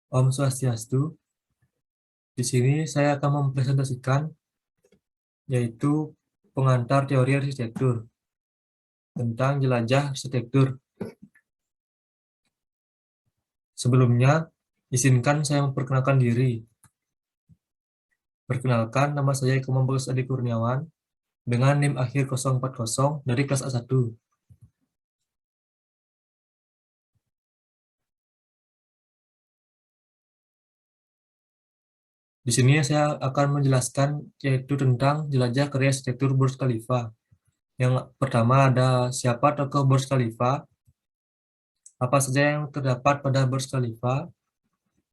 Om Swastiastu. Di sini saya akan mempresentasikan yaitu pengantar teori arsitektur tentang jelajah arsitektur. Sebelumnya, izinkan saya memperkenalkan diri. Perkenalkan, nama saya Eko Bagus Adi Kurniawan dengan NIM akhir 040 dari kelas A1. Di sini saya akan menjelaskan yaitu tentang jelajah karya arsitektur Burj Khalifa. Yang pertama ada siapa tokoh Burj Khalifa, apa saja yang terdapat pada Burj Khalifa,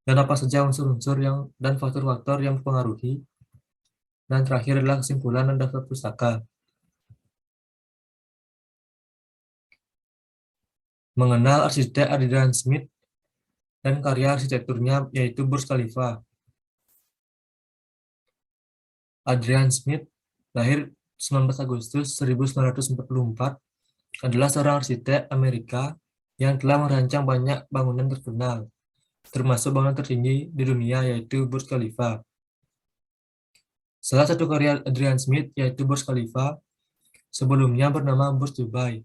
dan apa saja unsur-unsur dan faktor-faktor yang mempengaruhi, dan terakhir adalah kesimpulan dan daftar pustaka. Mengenal arsitek Adrian Smith dan karya arsitekturnya yaitu Burj Khalifa. Adrian Smith lahir 19 Agustus 1944, adalah seorang arsitek Amerika yang telah merancang banyak bangunan terkenal, termasuk bangunan tertinggi di dunia yaitu Burj Khalifa. Salah satu karya Adrian Smith yaitu Burj Khalifa, sebelumnya bernama Burj Dubai,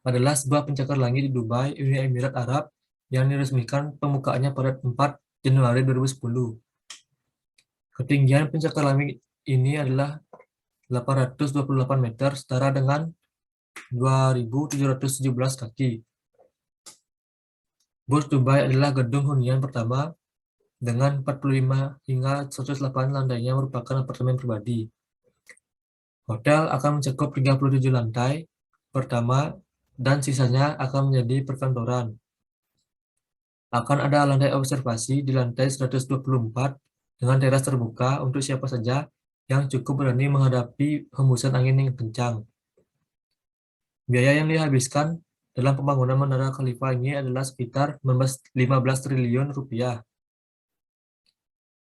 adalah sebuah pencakar langit di Dubai, Uni Emirat Arab, yang diresmikan pembukaannya pada 4 Januari 2010. Ketinggian pencakar langit ini adalah 828 meter, setara dengan 2.717 kaki. Burj Dubai adalah gedung hunian pertama dengan 45 hingga 108 lantainya merupakan apartemen pribadi. Hotel akan mencakup 37 lantai pertama dan sisanya akan menjadi perkantoran. Akan ada lantai observasi di lantai 124 dengan teras terbuka untuk siapa saja yang cukup berani menghadapi hembusan angin yang kencang. Biaya yang dihabiskan dalam pembangunan Menara Khalifa ini adalah sekitar 15 triliun rupiah.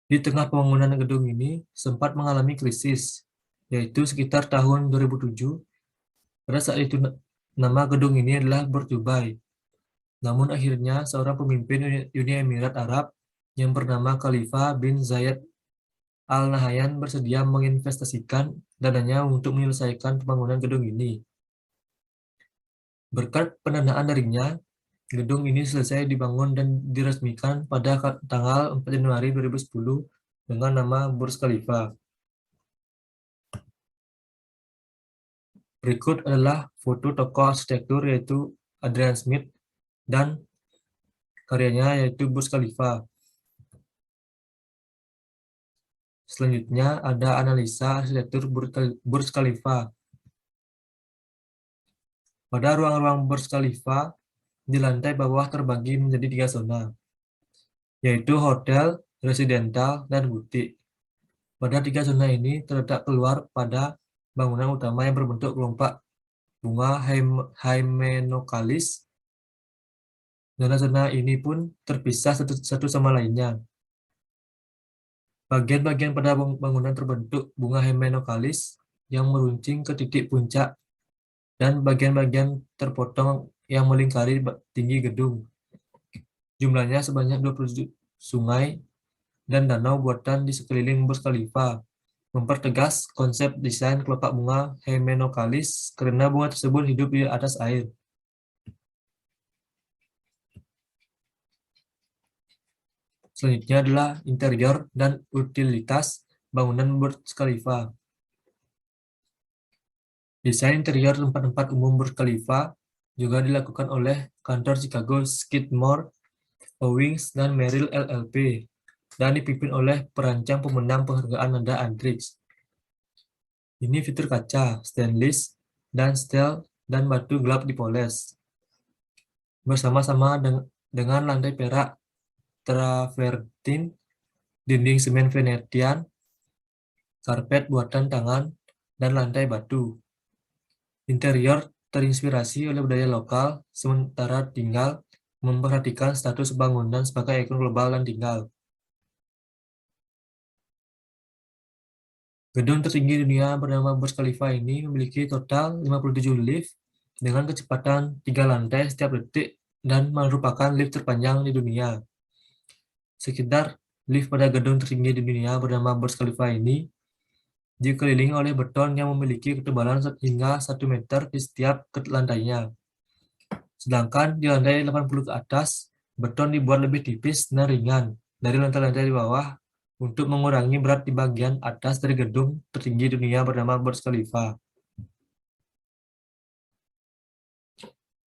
Di tengah pembangunan gedung ini sempat mengalami krisis, yaitu sekitar tahun 2007. Pada saat itu nama gedung ini adalah Burj Dubai. Namun akhirnya seorang pemimpin Uni Emirat Arab yang bernama Khalifa bin Zayed Al Nahyan bersedia menginvestasikan dananya untuk menyelesaikan pembangunan gedung ini. Berkat pendanaan darinya, gedung ini selesai dibangun dan diresmikan pada tanggal 4 Januari 2010 dengan nama Burj Khalifa. Berikut adalah foto tokoh arsitektur yaitu Adrian Smith dan karyanya yaitu Burj Khalifa. Selanjutnya ada analisa arsitektur Burj Khalifa. Pada ruang-ruang Burj Khalifa, di lantai bawah terbagi menjadi 3 zona, yaitu hotel, residental, dan butik. Pada 3 zona ini terletak keluar pada bangunan utama yang berbentuk kelompok bunga Hymenocallis. Zona-zona ini pun terpisah satu sama lainnya. Bagian-bagian pada bangunan terbentuk bunga Hymenocallis yang meruncing ke titik puncak, dan bagian-bagian terpotong yang melingkari tinggi gedung. Jumlahnya sebanyak 20 sungai dan danau buatan di sekeliling Burj Khalifa, mempertegas konsep desain kelopak bunga Hymenocallis karena bunga tersebut hidup di atas air. Selanjutnya adalah interior dan utilitas bangunan Burj Khalifa. Desain interior tempat-tempat umum Burj Khalifa juga dilakukan oleh kantor Chicago Skidmore, Owings, dan Merrill LLP, dan dipimpin oleh perancang pemenang penghargaan Nanda Andrich. Ini fitur kaca, stainless, dan steel dan batu gelap dipoles. Bersama-sama dengan lantai perak travertin, dinding semen Venetian, karpet buatan tangan, dan lantai batu. Interior terinspirasi oleh budaya lokal, sementara tinggal memperhatikan status bangunan sebagai ikon global dan tinggal. Gedung tertinggi dunia bernama Burj Khalifa ini memiliki total 57 lift dengan kecepatan 3 lantai setiap detik dan merupakan lift terpanjang di dunia. Sekitar lift pada gedung tertinggi di dunia bernama Burj Khalifa ini dikelilingi oleh beton yang memiliki ketebalan hingga 1 meter di setiap lantainya. Sedangkan di lantai 80 ke atas, beton dibuat lebih tipis dan ringan dari lantai-lantai di bawah untuk mengurangi berat di bagian atas dari gedung tertinggi dunia bernama Burj Khalifa.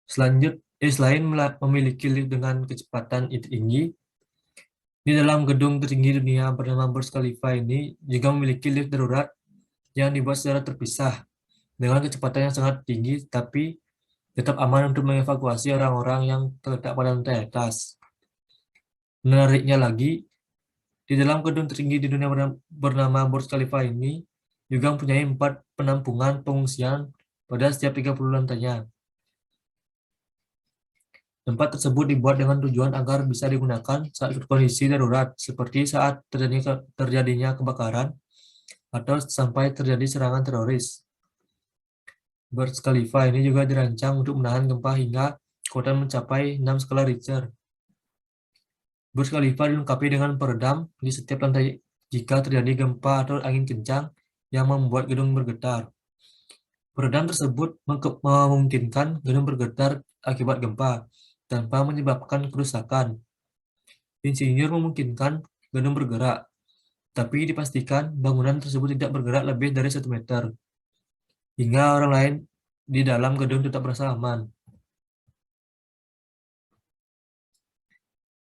Selain memiliki lift dengan kecepatan tinggi, di dalam gedung tertinggi dunia bernama Burj Khalifa ini juga memiliki lift darurat yang dibuat secara terpisah dengan kecepatan yang sangat tinggi, tapi tetap aman untuk mengevakuasi orang-orang yang terletak pada lantai atas. Menariknya lagi, di dalam gedung tertinggi di dunia bernama Burj Khalifa ini juga mempunyai 4 penampungan pengungsian pada setiap 30 lantainya. Tempat tersebut dibuat dengan tujuan agar bisa digunakan saat kondisi darurat, seperti saat terjadinya kebakaran atau sampai terjadi serangan teroris. Burj Khalifa ini juga dirancang untuk menahan gempa hingga kekuatan mencapai 6 skala Richter. Burj Khalifa dilengkapi dengan peredam di setiap lantai jika terjadi gempa atau angin kencang yang membuat gedung bergetar. Peredam tersebut memungkinkan gedung bergetar akibat gempa tanpa menyebabkan kerusakan. Insinyur memungkinkan gedung bergerak, tapi dipastikan bangunan tersebut tidak bergerak lebih dari 1 meter, hingga orang lain di dalam gedung tetap merasa aman.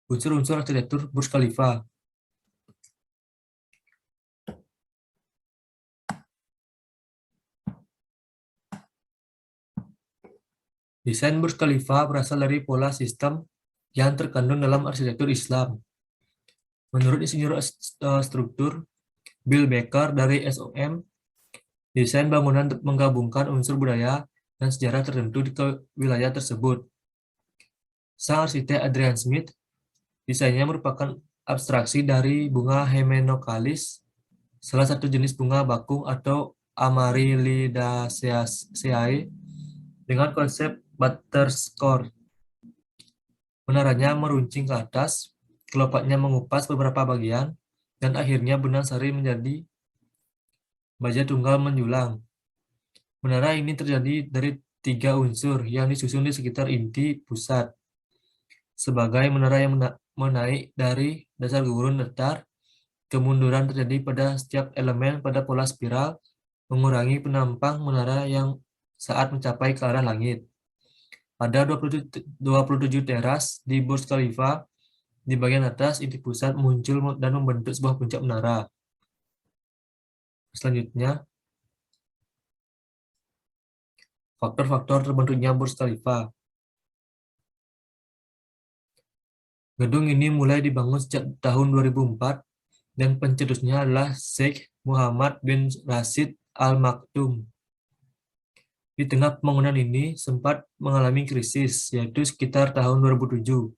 Unsur-unsur arsitektur Burj Khalifa. Desain Burj Khalifa berasal dari pola sistem yang terkandung dalam arsitektur Islam. Menurut insinyur struktur Bill Baker dari SOM, desain bangunan menggabungkan unsur budaya dan sejarah tertentu di wilayah tersebut. Sang arsitek Adrian Smith, desainnya merupakan abstraksi dari bunga Hymenocallis, salah satu jenis bunga bakung atau Amaryllidaceae, dengan konsep butterscotch. Menaranya meruncing ke atas, kelopaknya mengupas beberapa bagian, dan akhirnya benang sari menjadi baja tunggal menjulang. Menara ini terjadi dari 3 unsur yang disusun di sekitar inti pusat. Sebagai menara yang menaik dari dasar gurun datar, kemunduran terjadi pada setiap elemen pada pola spiral, mengurangi penampang menara yang saat mencapai ke arah langit. Ada 27 teras di Burj Khalifa. Di bagian atas, inti pusat muncul dan membentuk sebuah puncak menara. Selanjutnya, faktor-faktor terbentuknya Burj Khalifa. Gedung ini mulai dibangun sejak tahun 2004 dan pencetusnya adalah Sheikh Muhammad bin Rashid Al Maktoum. Di tengah pembangunan ini sempat mengalami krisis, yaitu sekitar tahun 2007.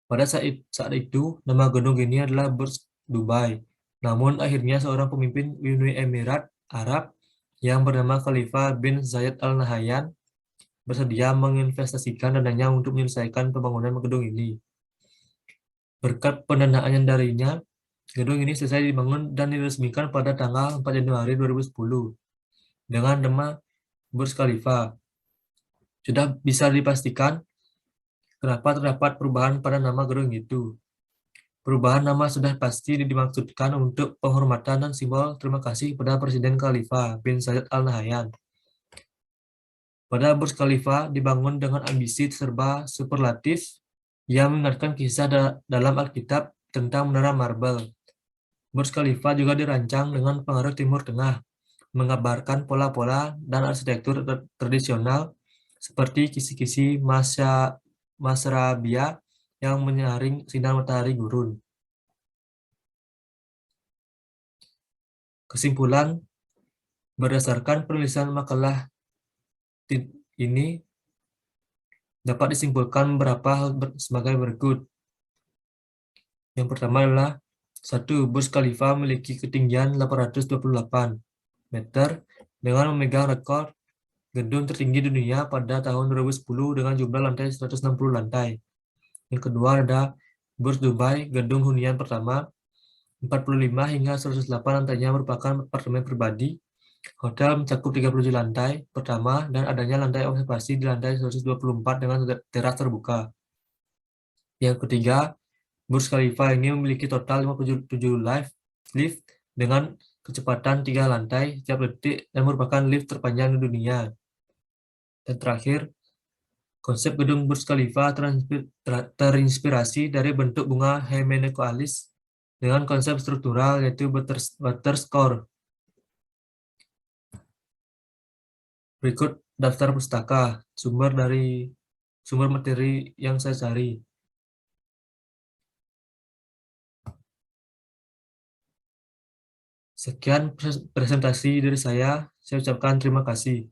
Pada saat itu, nama gedung ini adalah Burj Dubai. Namun akhirnya seorang pemimpin Uni Emirat Arab yang bernama Khalifah bin Zayed Al Nahyan bersedia menginvestasikan dananya untuk menyelesaikan pembangunan gedung ini. Berkat pendanaan yang darinya, gedung ini selesai dibangun dan diresmikan pada tanggal 4 Januari 2010 dengan nama Burj Khalifa. Sudah bisa dipastikan kenapa terdapat perubahan pada nama gedung itu. Perubahan nama sudah pasti dimaksudkan untuk penghormatan dan simbol terima kasih kepada Presiden Khalifah bin Zayed Al Nahyan. Pada Burj Khalifa dibangun dengan ambisi serba superlatif yang mengingatkan kisah dalam Alkitab tentang menara marble. Burj Khalifa juga dirancang dengan pengaruh Timur Tengah, menggambarkan pola-pola dan arsitektur tradisional seperti kisi-kisi Masrabiyah yang menyaring sinar matahari gurun. Kesimpulan, berdasarkan penulisan makalah ini dapat disimpulkan beberapa hal sebagai berikut. Yang pertama adalah 1. Burj Khalifa memiliki ketinggian 828 meter dengan memegang rekor gedung tertinggi dunia pada tahun 2010 dengan jumlah lantai 160 lantai. Yang kedua ada Burj Dubai, gedung hunian pertama, 45 hingga 108 lantainya merupakan apartemen pribadi. Hotel mencakup 37 lantai pertama dan adanya lantai observasi di lantai 124 dengan teras terbuka. Yang ketiga, Burj Khalifa ini memiliki total 57 lift dengan kecepatan 3 lantai setiap detik dan merupakan lift terpanjang di dunia. Dan terakhir, konsep gedung Burj Khalifa terinspirasi dari bentuk bunga Hymenocalyx dengan konsep struktural yaitu butterscore. Berikut daftar pustaka, sumber materi yang saya cari. Sekian presentasi dari saya ucapkan terima kasih.